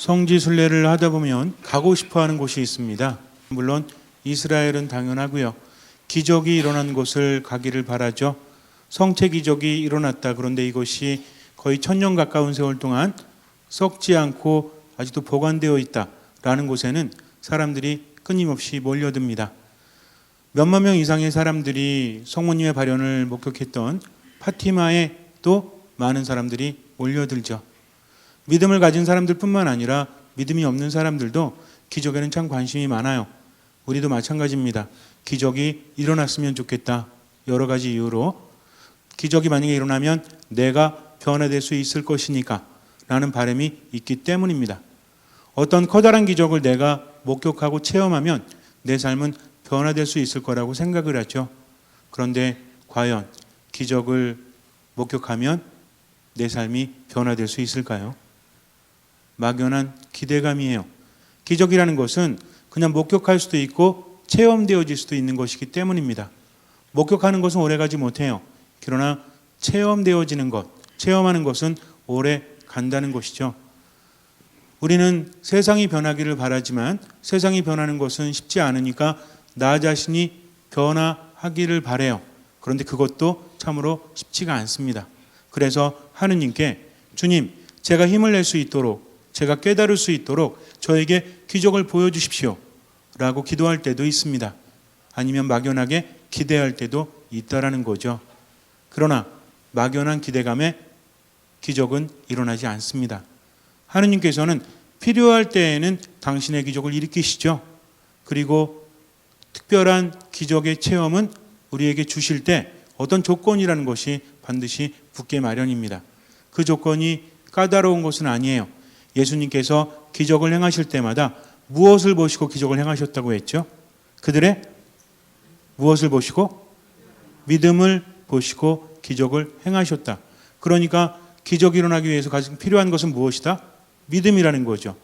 성지 순례를 하다 보면 가고 싶어 하는 곳이 있습니다. 물론 이스라엘은 당연하고요. 기적이 일어난 곳을 가기를 바라죠. 성체 기적이 일어났다. 그런데 이것이 거의 1000년 가까운 세월 동안 썩지 않고 아직도 보관되어 있다라는 곳에는 사람들이 끊임없이 몰려듭니다. 몇만 명 이상의 사람들이 성모님의 발현을 목격했던 파티마에 또 많은 사람들이 몰려들죠. 믿음을 가진 사람들뿐만 아니라 믿음이 없는 사람들도 기적에는 참 관심이 많아요. 우리도 마찬가지입니다. 기적이 일어났으면 좋겠다. 여러 가지 이유로 기적이 만약에 일어나면 내가 변화될 수 있을 것이니까 라는 바람이 있기 때문입니다. 어떤 커다란 기적을 내가 목격하고 체험하면 내 삶은 변화될 수 있을 거라고 생각을 하죠. 그런데 과연 기적을 목격하면 내 삶이 변화될 수 있을까요? 막연한 기대감이에요. 기적이라는 것은 그냥 목격할 수도 있고 체험되어질 수도 있는 것이기 때문입니다. 목격하는 것은 오래가지 못해요. 그러나 체험되어지는 것, 체험하는 것은 오래 간다는 것이죠. 우리는 세상이 변하기를 바라지만 세상이 변하는 것은 쉽지 않으니까 나 자신이 변화하기를 바라요. 그런데 그것도 참으로 쉽지가 않습니다. 그래서 하느님께 주님, 제가 힘을 낼 수 있도록, 제가 깨달을 수 있도록 저에게 기적을 보여주십시오 라고 기도할 때도 있습니다. 아니면 막연하게 기대할 때도 있다라는 거죠. 그러나 막연한 기대감에 기적은 일어나지 않습니다. 하느님께서는 필요할 때에는 당신의 기적을 일으키시죠. 그리고 특별한 기적의 체험은 우리에게 주실 때 어떤 조건이라는 것이 반드시 붙게 마련입니다. 그 조건이 까다로운 것은 아니에요. 예수님께서 기적을 행하실 때마다 무엇을 보시고 기적을 행하셨다고 했죠? 그들의 무엇을 보시고? 믿음을 보시고 기적을 행하셨다. 그러니까 기적이 일어나기 위해서 가장 필요한 것은 무엇이다? 믿음이라는 거죠.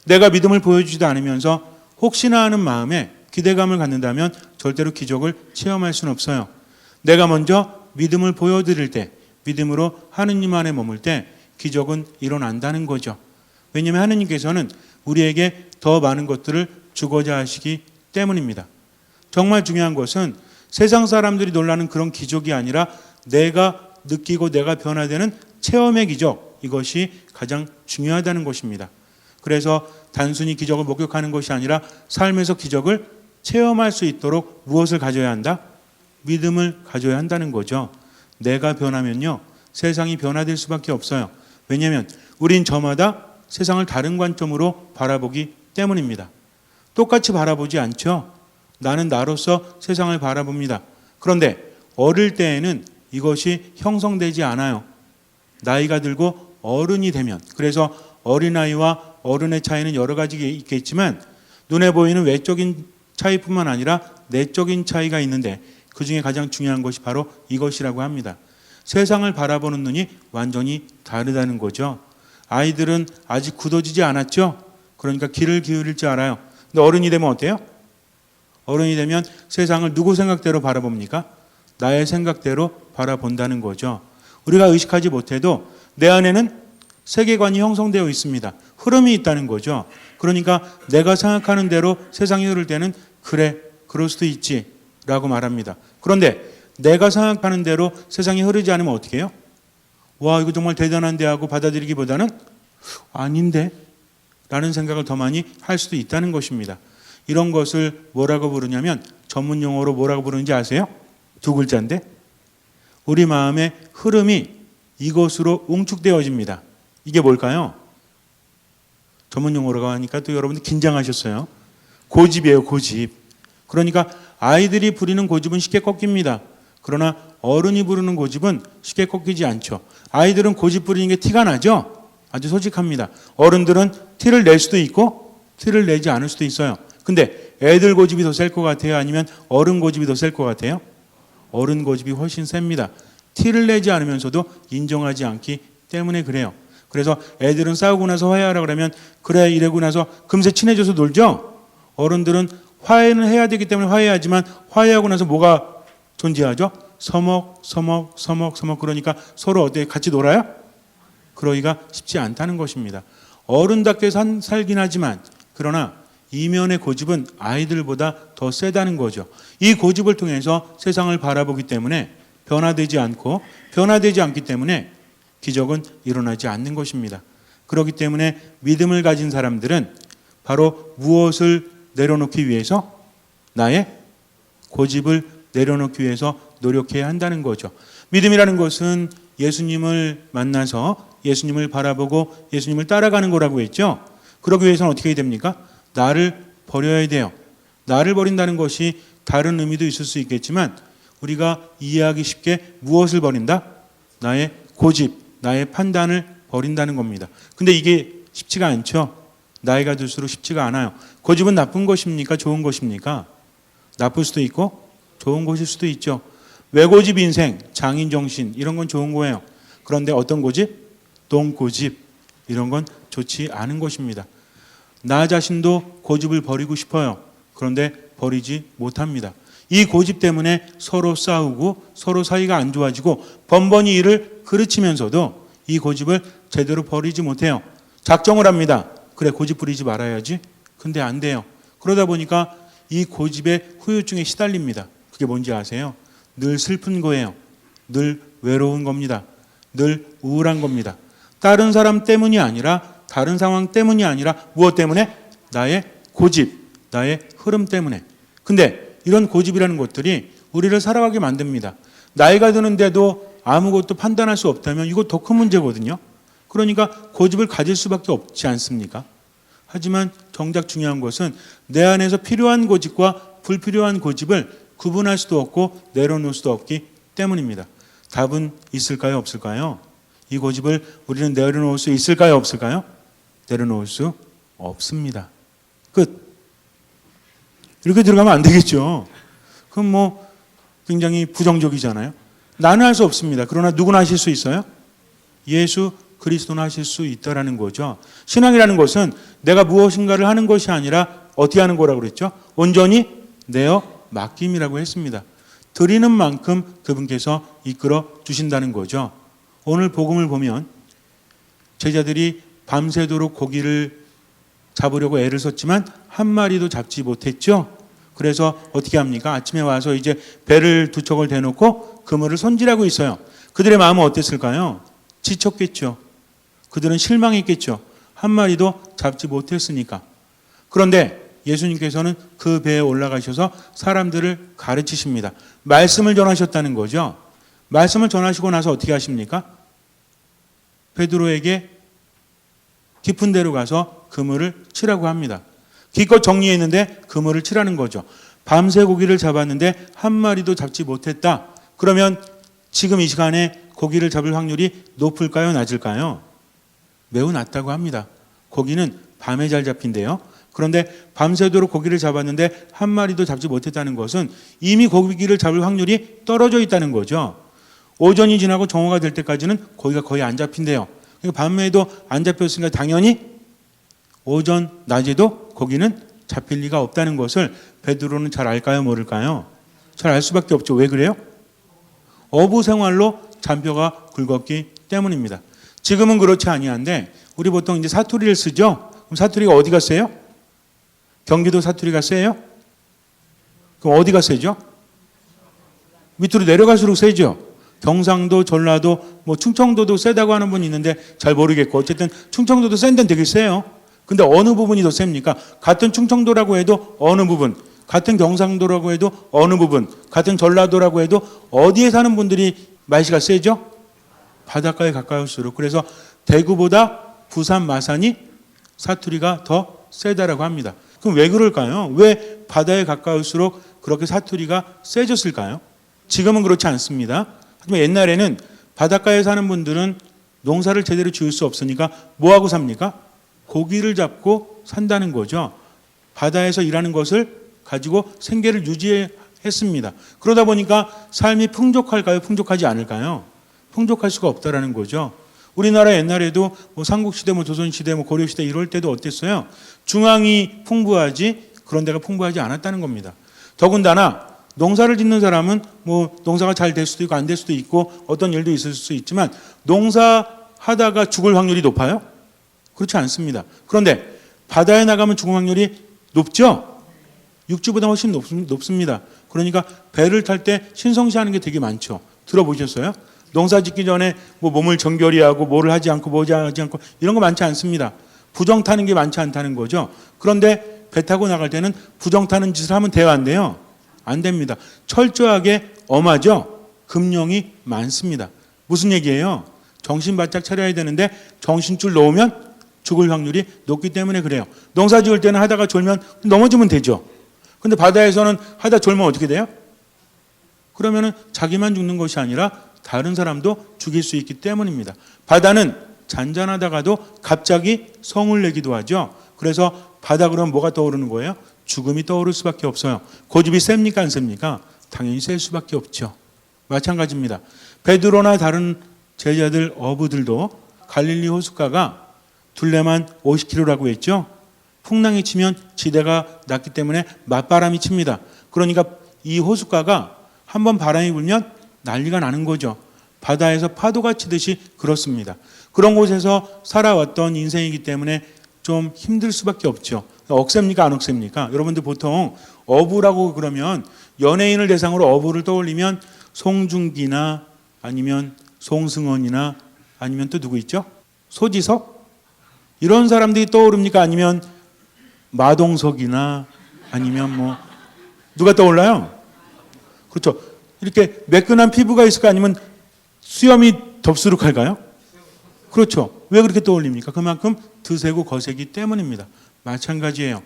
내가 믿음을 보여주지도 않으면서 혹시나 하는 마음에 기대감을 갖는다면 절대로 기적을 체험할 수는 없어요. 내가 먼저 믿음을 보여드릴 때, 믿음으로 하느님 안에 머물 때 기적은 일어난다는 거죠. 왜냐하면 하느님께서는 우리에게 더 많은 것들을 주고자 하시기 때문입니다. 정말 중요한 것은 세상 사람들이 놀라는 그런 기적이 아니라 내가 느끼고 내가 변화되는 체험의 기적, 이것이 가장 중요하다는 것입니다. 그래서 단순히 기적을 목격하는 것이 아니라 삶에서 기적을 체험할 수 있도록 무엇을 가져야 한다? 믿음을 가져야 한다는 거죠. 내가 변하면요, 세상이 변화될 수밖에 없어요. 왜냐하면 우린 저마다 세상을 다른 관점으로 바라보기 때문입니다. 똑같이 바라보지 않죠. 나는 나로서 세상을 바라봅니다. 그런데 어릴 때에는 이것이 형성되지 않아요. 나이가 들고 어른이 되면, 그래서 어린아이와 어른의 차이는 여러 가지 있겠지만 눈에 보이는 외적인 차이뿐만 아니라 내적인 차이가 있는데 그 중에 가장 중요한 것이 바로 이것이라고 합니다. 세상을 바라보는 눈이 완전히 다르다는 거죠. 아이들은 아직 굳어지지 않았죠. 그러니까 귀를 기울일 줄 알아요. 근데 어른이 되면 어때요? 어른이 되면 세상을 누구 생각대로 바라봅니까? 나의 생각대로 바라본다는 거죠. 우리가 의식하지 못해도 내 안에는 세계관이 형성되어 있습니다. 흐름이 있다는 거죠. 그러니까 내가 생각하는 대로 세상이 흐를 때는 그래, 그럴 수도 있지 라고 말합니다. 그런데 내가 생각하는 대로 세상이 흐르지 않으면 어떻게 해요? 와, 이거 정말 대단한데 하고 받아들이기보다는 아닌데 라는 생각을 더 많이 할 수도 있다는 것입니다. 이런 것을 뭐라고 부르냐면, 전문 용어로 뭐라고 부르는지 아세요? 두 글자인데, 우리 마음의 흐름이 이것으로 웅축되어집니다. 이게 뭘까요? 전문 용어라고 하니까 또 여러분들 긴장하셨어요. 고집이에요, 고집. 그러니까 아이들이 부리는 고집은 쉽게 꺾입니다. 그러나 어른이 부르는 고집은 쉽게 꺾이지 않죠. 아이들은 고집 부리는 게 티가 나죠? 아주 솔직합니다. 어른들은 티를 낼 수도 있고 티를 내지 않을 수도 있어요. 근데 애들 고집이 더 셀 것 같아요? 아니면 어른 고집이 더 셀 것 같아요? 어른 고집이 훨씬 셉니다. 티를 내지 않으면서도 인정하지 않기 때문에 그래요. 그래서 애들은 싸우고 나서 화해하라 그러면 그래 이러고 나서 금세 친해져서 놀죠? 어른들은 화해는 해야 되기 때문에 화해하지만 화해하고 나서 뭐가 존재하죠? 서먹. 그러니까 서로 어떻게 같이 놀아요? 그러기가 쉽지 않다는 것입니다. 어른답게 살긴 하지만 그러나 이면의 고집은 아이들보다 더 세다는 거죠. 이 고집을 통해서 세상을 바라보기 때문에 변화되지 않기 때문에 기적은 일어나지 않는 것입니다. 그렇기 때문에 믿음을 가진 사람들은 바로 무엇을 내려놓기 위해서? 나의 고집을 내려놓기 위해서 노력해야 한다는 거죠. 믿음이라는 것은 예수님을 만나서 예수님을 바라보고 예수님을 따라가는 거라고 했죠. 그러기 위해서는 어떻게 해야 됩니까? 나를 버려야 돼요. 나를 버린다는 것이 다른 의미도 있을 수 있겠지만 우리가 이해하기 쉽게 무엇을 버린다? 나의 고집, 나의 판단을 버린다는 겁니다. 근데 이게 쉽지가 않죠. 나이가 들수록 쉽지가 않아요. 고집은 나쁜 것입니까? 좋은 것입니까? 나쁠 수도 있고 좋은 것일 수도 있죠. 외고집 인생, 장인정신 이런 건 좋은 거예요. 그런데 어떤 고집? 똥고집 이런 건 좋지 않은 것입니다. 나 자신도 고집을 버리고 싶어요. 그런데 버리지 못합니다. 이 고집 때문에 서로 싸우고 서로 사이가 안 좋아지고 번번이 이를 그르치면서도 이 고집을 제대로 버리지 못해요. 작정을 합니다. 그래, 고집 부리지 말아야지. 근데 안 돼요. 그러다 보니까 이 고집의 후유증에 시달립니다. 그게 뭔지 아세요? 늘 슬픈 거예요. 늘 외로운 겁니다. 늘 우울한 겁니다. 다른 사람 때문이 아니라 다른 상황 때문이 아니라 무엇 때문에? 나의 고집, 나의 흐름 때문에. 근데 이런 고집이라는 것들이 우리를 살아가게 만듭니다. 나이가 드는데도 아무것도 판단할 수 없다면 이거 더 큰 문제거든요. 그러니까 고집을 가질 수밖에 없지 않습니까? 하지만 정작 중요한 것은 내 안에서 필요한 고집과 불필요한 고집을 구분할 수도 없고 내려놓을 수도 없기 때문입니다. 답은 있을까요? 없을까요? 이 고집을 우리는 내려놓을 수 있을까요? 없을까요? 내려놓을 수 없습니다. 끝. 이렇게 들어가면 안 되겠죠. 그럼 굉장히 부정적이잖아요. 나는 할 수 없습니다. 그러나 누구나 하실 수 있어요? 예수 그리스도는 하실 수 있다라는 거죠. 신앙이라는 것은 내가 무엇인가를 하는 것이 아니라 어떻게 하는 거라고 그랬죠? 온전히 내어 맡김이라고 했습니다. 드리는 만큼 그분께서 이끌어 주신다는 거죠. 오늘 복음을 보면 제자들이 밤새도록 고기를 잡으려고 애를 썼지만 한 마리도 잡지 못했죠. 그래서 어떻게 합니까? 아침에 와서 이제 배를 두 척을 대놓고 그물을 손질하고 있어요. 그들의 마음은 어땠을까요? 지쳤겠죠. 그들은 실망했겠죠. 한 마리도 잡지 못했으니까. 그런데 예수님께서는 그 배에 올라가셔서 사람들을 가르치십니다. 말씀을 전하셨다는 거죠. 말씀을 전하시고 나서 어떻게 하십니까? 베드로에게 깊은 데로 가서 그물을 치라고 합니다. 기껏 정리했는데 그물을 치라는 거죠. 밤새 고기를 잡았는데 한 마리도 잡지 못했다. 그러면 지금 이 시간에 고기를 잡을 확률이 높을까요? 낮을까요? 매우 낮다고 합니다. 고기는 밤에 잘 잡힌대요. 그런데 밤새도록 고기를 잡았는데 한 마리도 잡지 못했다는 것은 이미 고기를 잡을 확률이 떨어져 있다는 거죠. 오전이 지나고 정오가 될 때까지는 고기가 거의 안 잡힌대요. 그러니까 밤에도 안 잡혔으니까 당연히 오전, 낮에도 고기는 잡힐 리가 없다는 것을 베드로는 잘 알까요? 모를까요? 잘 알 수밖에 없죠. 왜 그래요? 어부 생활로 잔뼈가 굵었기 때문입니다. 지금은 그렇지 아니한데 우리 보통 이제 사투리를 쓰죠. 그럼 사투리가 어디가 세요? 경기도 사투리가 세요? 그럼 어디가 세죠? 밑으로 내려갈수록 세죠. 경상도, 전라도, 충청도도 세다고 하는 분이 있는데 잘 모르겠고 어쨌든 충청도도 센 데는 되게 세요. 근데 어느 부분이 더 셉니까? 같은 충청도라고 해도 어느 부분, 같은 경상도라고 해도 어느 부분, 같은 전라도라고 해도 어디에 사는 분들이 말씨가 세죠? 바닷가에 가까울수록. 그래서 대구보다 부산, 마산이 사투리가 더 세다라고 합니다. 그럼 왜 그럴까요? 왜 바다에 가까울수록 그렇게 사투리가 세졌을까요? 지금은 그렇지 않습니다. 하지만 옛날에는 바닷가에 사는 분들은 농사를 제대로 지을 수 없으니까 뭐하고 삽니까? 고기를 잡고 산다는 거죠. 바다에서 일하는 것을 가지고 생계를 유지했습니다. 그러다 보니까 삶이 풍족할까요? 풍족하지 않을까요? 풍족할 수가 없다라는 거죠. 우리나라 옛날에도 삼국시대, 조선시대, 고려시대 이럴 때도 어땠어요? 중앙이 풍부하지 그런 데가 풍부하지 않았다는 겁니다. 더군다나 농사를 짓는 사람은 농사가 잘 될 수도 있고 안 될 수도 있고 어떤 일도 있을 수 있지만 농사하다가 죽을 확률이 높아요? 그렇지 않습니다. 그런데 바다에 나가면 죽을 확률이 높죠? 육지보다 훨씬 높습니다. 그러니까 배를 탈 때 신성시하는 게 되게 많죠. 들어보셨어요? 농사 짓기 전에 뭐 몸을 정결히 하고 뭐를 하지 않고 뭐지 하지 않고 이런 거 많지 않습니다. 부정 타는 게 많지 않다는 거죠. 그런데 배 타고 나갈 때는 부정 타는 짓을 하면 돼요, 안 돼요? 안 됩니다. 철저하게 엄하죠. 금령이 많습니다. 무슨 얘기예요? 정신 바짝 차려야 되는데 정신줄 놓으면 죽을 확률이 높기 때문에 그래요. 농사 지을 때는 하다가 졸면 넘어지면 되죠. 근데 바다에서는 하다 졸면 어떻게 돼요? 그러면은 자기만 죽는 것이 아니라 다른 사람도 죽일 수 있기 때문입니다. 바다는 잔잔하다가도 갑자기 성을 내기도 하죠. 그래서 바다 그러면 뭐가 떠오르는 거예요? 죽음이 떠오를 수밖에 없어요. 고집이 셉니까 안 셉니까? 당연히 셀 수밖에 없죠. 마찬가지입니다. 베드로나 다른 제자들 어부들도 갈릴리 호숫가가 둘레만 50km라고 했죠. 풍랑이 치면 지대가 낮기 때문에 맞바람이 칩니다. 그러니까 이 호숫가가 한번 바람이 불면 난리가 나는 거죠. 바다에서 파도가 치듯이 그렇습니다. 그런 곳에서 살아왔던 인생이기 때문에 좀 힘들 수밖에 없죠. 억셉니까 안 억셉니까? 여러분들 보통 어부라고 그러면 연예인을 대상으로 어부를 떠올리면 송중기나 아니면 송승헌이나 아니면 또 누구 있죠? 소지섭? 이런 사람들이 떠오릅니까? 아니면 마동석이나 아니면 뭐 누가 떠올라요? 그렇죠. 이렇게 매끈한 피부가 있을까? 아니면 수염이 덥수룩할까요? 그렇죠. 왜 그렇게 떠올립니까? 그만큼 드세고 거세기 때문입니다. 마찬가지예요.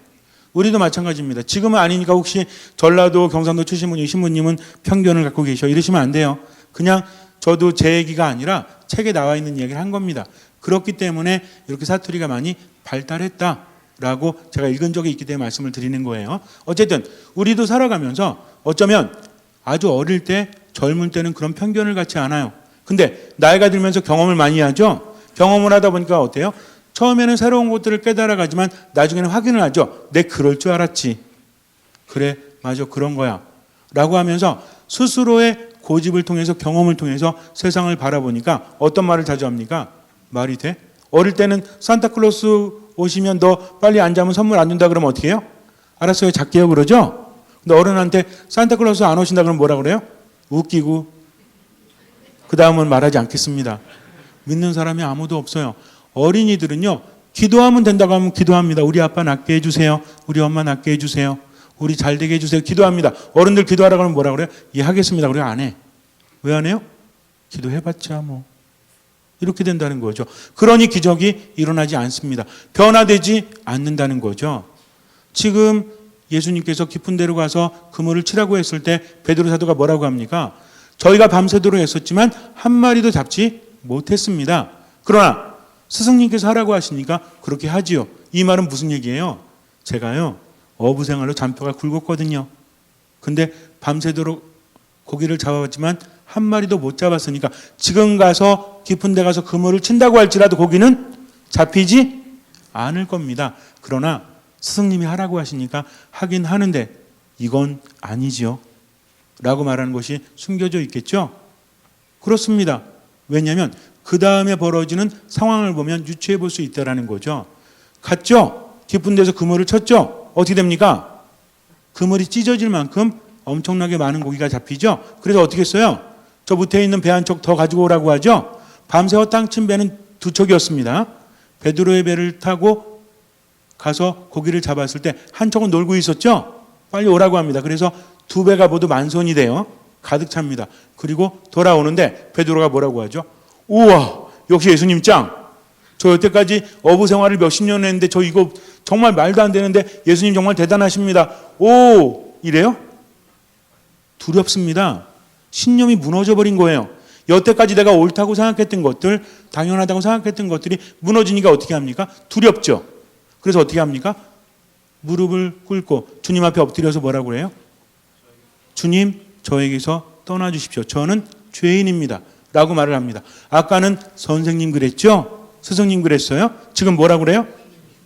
우리도 마찬가지입니다. 지금은 아니니까 혹시 전라도 경상도 출신분 신부님은 편견을 갖고 계셔 이러시면 안 돼요. 그냥 저도 제 얘기가 아니라 책에 나와 있는 얘기를 한 겁니다. 그렇기 때문에 이렇게 사투리가 많이 발달했다라고 제가 읽은 적이 있기 때문에 말씀을 드리는 거예요. 어쨌든 우리도 살아가면서 어쩌면 아주 어릴 때 젊을 때는 그런 편견을 갖지 않아요. 근데 나이가 들면서 경험을 많이 하죠. 경험을 하다 보니까 어때요? 처음에는 새로운 것들을 깨달아가지만 나중에는 확인을 하죠. 내 그럴 줄 알았지. 그래 맞아 그런 거야 라고 하면서 스스로의 고집을 통해서 경험을 통해서 세상을 바라보니까 어떤 말을 자주 합니까? 말이 돼? 어릴 때는 산타클로스 오시면 너 빨리 안 자면 선물 안 준다 그러면 어떻게 해요? 알았어요 작게요 그러죠? 근데 어른한테 산타클로스 안 오신다 그러면 뭐라 그래요? 웃기고 그 다음은 말하지 않겠습니다. 믿는 사람이 아무도 없어요. 어린이들은요 기도하면 된다고 하면 기도합니다. 우리 아빠 낫게 해주세요. 우리 엄마 낫게 해주세요. 우리 잘 되게 해주세요. 기도합니다. 어른들 기도하라고 하면 뭐라 그래요? 예 하겠습니다. 그래요 안 해. 왜 안 해요? 기도해봤자 뭐 이렇게 된다는 거죠. 그러니 기적이 일어나지 않습니다. 변화되지 않는다는 거죠. 지금 예수님께서 깊은 데로 가서 그물을 치라고 했을 때 베드로 사도가 뭐라고 합니까? 저희가 밤새도록 애썼지만 한 마리도 잡지 못했습니다. 그러나 스승님께서 하라고 하시니까 그렇게 하지요. 이 말은 무슨 얘기예요? 제가요 어부 생활로 잔뼈가 굵었거든요. 근데 밤새도록 고기를 잡아봤지만 한 마리도 못 잡았으니까 지금 가서 깊은 데 가서 그물을 친다고 할지라도 고기는 잡히지 않을 겁니다. 그러나 스승님이 하라고 하시니까 하긴 하는데 이건 아니죠 라고 말하는 것이 숨겨져 있겠죠. 그렇습니다. 왜냐하면 그 다음에 벌어지는 상황을 보면 유추해 볼 수 있다는 거죠. 갔죠. 깊은 데서 그물을 쳤죠. 어떻게 됩니까? 그물이 찢어질 만큼 엄청나게 많은 고기가 잡히죠. 그래서 어떻게 했어요? 저 밑에 있는 배 한 척 더 가지고 오라고 하죠. 밤새 헛땅친 배는 2척이었습니다. 베드로의 배를 타고 가서 고기를 잡았을 때 한 척은 놀고 있었죠. 빨리 오라고 합니다. 그래서 2배가 모두 만손이 돼요. 가득 찹니다. 그리고 돌아오는데 베드로가 뭐라고 하죠? 우와 역시 예수님 짱. 저 여태까지 어부 생활을 몇십 년 했는데 저 이거 정말 말도 안 되는데 예수님 정말 대단하십니다. 오 이래요? 두렵습니다. 신념이 무너져 버린 거예요. 여태까지 내가 옳다고 생각했던 것들, 당연하다고 생각했던 것들이 무너지니까 어떻게 합니까? 두렵죠. 그래서 어떻게 합니까? 무릎을 꿇고 주님 앞에 엎드려서 뭐라고 해요? 주님 저에게서 떠나주십시오. 저는 죄인입니다. 라고 말을 합니다. 아까는 선생님 그랬죠? 스승님 그랬어요? 지금 뭐라고 그래요?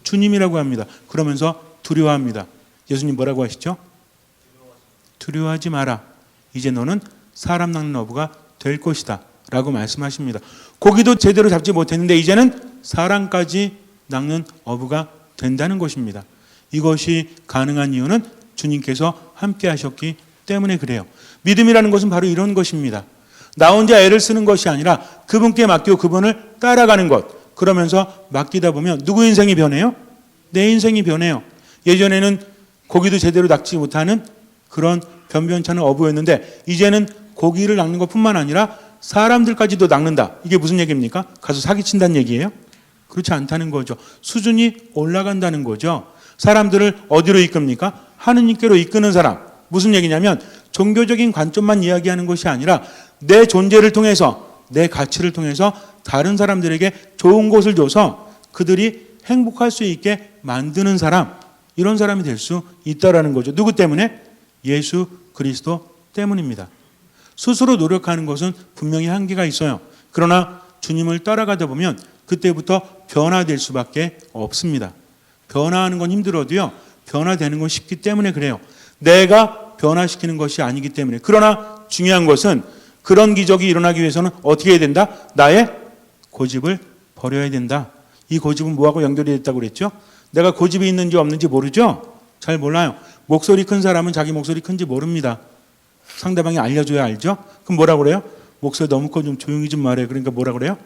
주님이라고 합니다. 그러면서 두려워합니다. 예수님 뭐라고 하시죠? 두려워하지 마라. 이제 너는 사람 낚는 어부가 될 것이다. 라고 말씀하십니다. 고기도 제대로 잡지 못했는데 이제는 사람까지 낚는 어부가 된다는 것입니다. 이것이 가능한 이유는 주님께서 함께 하셨기 때문에 그래요. 믿음이라는 것은 바로 이런 것입니다. 나 혼자 애를 쓰는 것이 아니라 그분께 맡기고 그분을 따라가는 것. 그러면서 맡기다 보면 누구 인생이 변해요? 내 인생이 변해요. 예전에는 고기도 제대로 낚지 못하는 그런 변변찮은 어부였는데 이제는 고기를 낚는 것뿐만 아니라 사람들까지도 낚는다. 이게 무슨 얘기입니까? 가서 사기친다는 얘기예요? 그렇지 않다는 거죠. 수준이 올라간다는 거죠. 사람들을 어디로 이끕니까? 하느님께로 이끄는 사람. 무슨 얘기냐면 종교적인 관점만 이야기하는 것이 아니라 내 존재를 통해서 내 가치를 통해서 다른 사람들에게 좋은 것을 줘서 그들이 행복할 수 있게 만드는 사람, 이런 사람이 될 수 있다라는 거죠. 누구 때문에? 예수 그리스도 때문입니다. 스스로 노력하는 것은 분명히 한계가 있어요. 그러나 주님을 따라가다 보면 그때부터 변화될 수밖에 없습니다. 변화하는 건 힘들어도요, 변화되는 건 쉽기 때문에 그래요. 내가 변화시키는 것이 아니기 때문에. 그러나 중요한 것은 그런 기적이 일어나기 위해서는 어떻게 해야 된다? 나의 고집을 버려야 된다. 이 고집은 뭐하고 연결이 됐다고 그랬죠? 내가 고집이 있는지 없는지 모르죠? 잘 몰라요. 목소리 큰 사람은 자기 목소리 큰지 모릅니다. 상대방이 알려줘야 알죠? 그럼 뭐라 그래요? 목소리 너무 커, 좀 조용히 좀 말해. 그러니까 뭐라 그래요?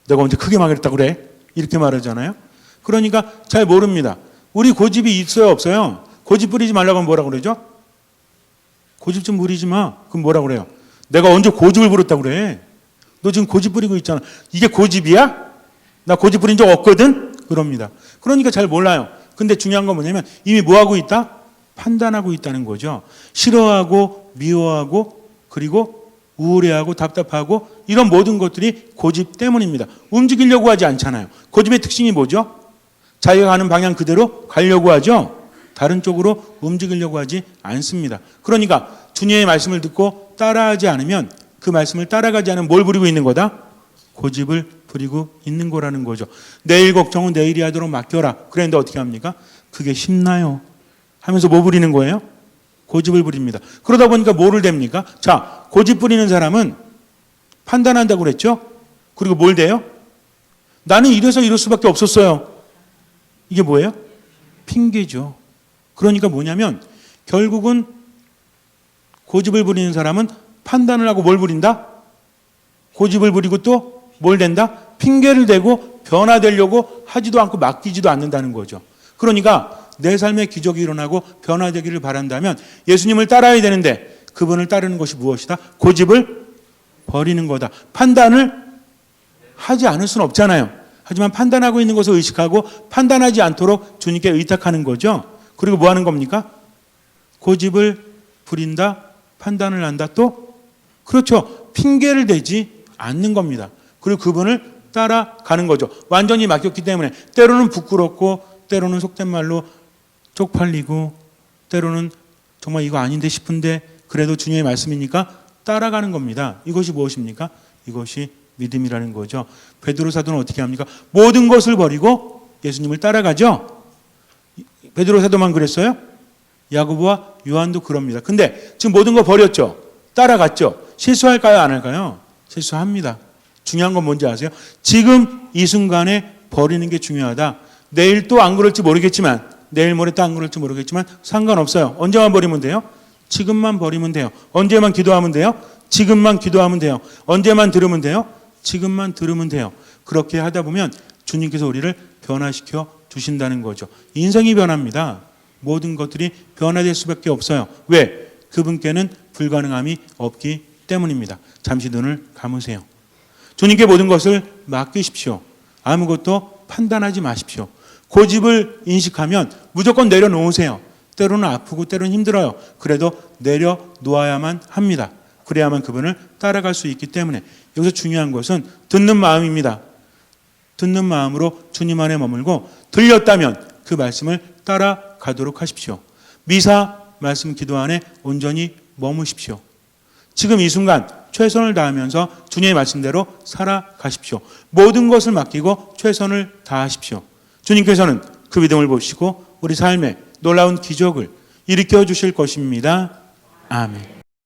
내가 언제 크게 말했다고 그래? 이렇게 말하잖아요. 그러니까 잘 모릅니다. 우리 고집이 있어요, 없어요? 고집 부리지 말라고 하면 뭐라 그러죠? 고집 좀 부리지 마. 그럼 뭐라 그래요? 내가 언제 고집을 부렸다고 그래? 너 지금 고집 부리고 있잖아. 이게 고집이야? 나 고집 부린 적 없거든? 그럽니다. 그러니까 잘 몰라요. 근데 중요한 건 뭐냐면 이미 뭐하고 있다? 판단하고 있다는 거죠. 싫어하고 미워하고 그리고 우울해하고 답답하고 이런 모든 것들이 고집 때문입니다. 움직이려고 하지 않잖아요. 고집의 특징이 뭐죠? 자기가 가는 방향 그대로 가려고 하죠. 다른 쪽으로 움직이려고 하지 않습니다. 그러니까 주님의 말씀을 듣고 따라하지 않으면 그 말씀을 따라가지 않으면 뭘 부리고 있는 거다? 고집을 부리고 있는 거라는 거죠. 내일 걱정은 내일이 하도록 맡겨라. 그런데 어떻게 합니까? 그게 쉽나요? 하면서 뭐 부리는 거예요? 고집을 부립니다. 그러다 보니까 뭐를 됩니까? 자, 고집 부리는 사람은 판단한다고 그랬죠? 그리고 뭘 돼요? 나는 이래서 이럴 수밖에 없었어요. 이게 뭐예요? 핑계죠. 그러니까 뭐냐면 결국은 고집을 부리는 사람은 판단을 하고 뭘 부린다? 고집을 부리고 또 뭘 된다? 핑계를 대고 변화되려고 하지도 않고 맡기지도 않는다는 거죠. 그러니까 내 삶에 기적이 일어나고 변화되기를 바란다면 예수님을 따라야 되는데 그분을 따르는 것이 무엇이다? 고집을 버리는 거다. 판단을 하지 않을 수는 없잖아요. 하지만 판단하고 있는 것을 의식하고 판단하지 않도록 주님께 의탁하는 거죠. 그리고 뭐 하는 겁니까? 고집을 부린다, 판단을 한다, 또 그렇죠. 핑계를 대지 않는 겁니다. 그리고 그분을 따라가는 거죠. 완전히 맡겼기 때문에 때로는 부끄럽고 때로는 속된 말로 쪽팔리고 때로는 정말 이거 아닌데 싶은데 그래도 주님의 말씀이니까 따라가는 겁니다. 이것이 무엇입니까? 이것이 믿음이라는 거죠. 베드로 사도는 어떻게 합니까? 모든 것을 버리고 예수님을 따라가죠. 베드로 사도만 그랬어요? 야고보와 요한도 그럽니다. 근데 지금 모든 거 버렸죠. 따라갔죠. 실수할까요? 안 할까요? 실수합니다. 중요한 건 뭔지 아세요? 지금 이 순간에 버리는 게 중요하다. 내일 또 안 그럴지 모르겠지만 내일 모레 또 안 그럴지 모르겠지만 상관없어요. 언제만 버리면 돼요? 지금만 버리면 돼요. 언제만 기도하면 돼요? 지금만 기도하면 돼요. 언제만 들으면 돼요? 지금만 들으면 돼요. 그렇게 하다 보면 주님께서 우리를 변화시켜 주신다는 거죠. 인생이 변합니다. 모든 것들이 변화될 수밖에 없어요. 왜? 그분께는 불가능함이 없기 때문입니다. 잠시 눈을 감으세요. 주님께 모든 것을 맡기십시오. 아무것도 판단하지 마십시오. 고집을 인식하면 무조건 내려놓으세요. 때로는 아프고 때로는 힘들어요. 그래도 내려놓아야만 합니다. 그래야만 그분을 따라갈 수 있기 때문에 여기서 중요한 것은 듣는 마음입니다. 듣는 마음으로 주님 안에 머물고 들렸다면 그 말씀을 따라가도록 하십시오. 미사 말씀 기도 안에 온전히 머무십시오. 지금 이 순간 최선을 다하면서 주님의 말씀대로 살아가십시오. 모든 것을 맡기고 최선을 다하십시오. 주님께서는 그 믿음을 보시고 우리 삶에 놀라운 기적을 일으켜 주실 것입니다. 아멘.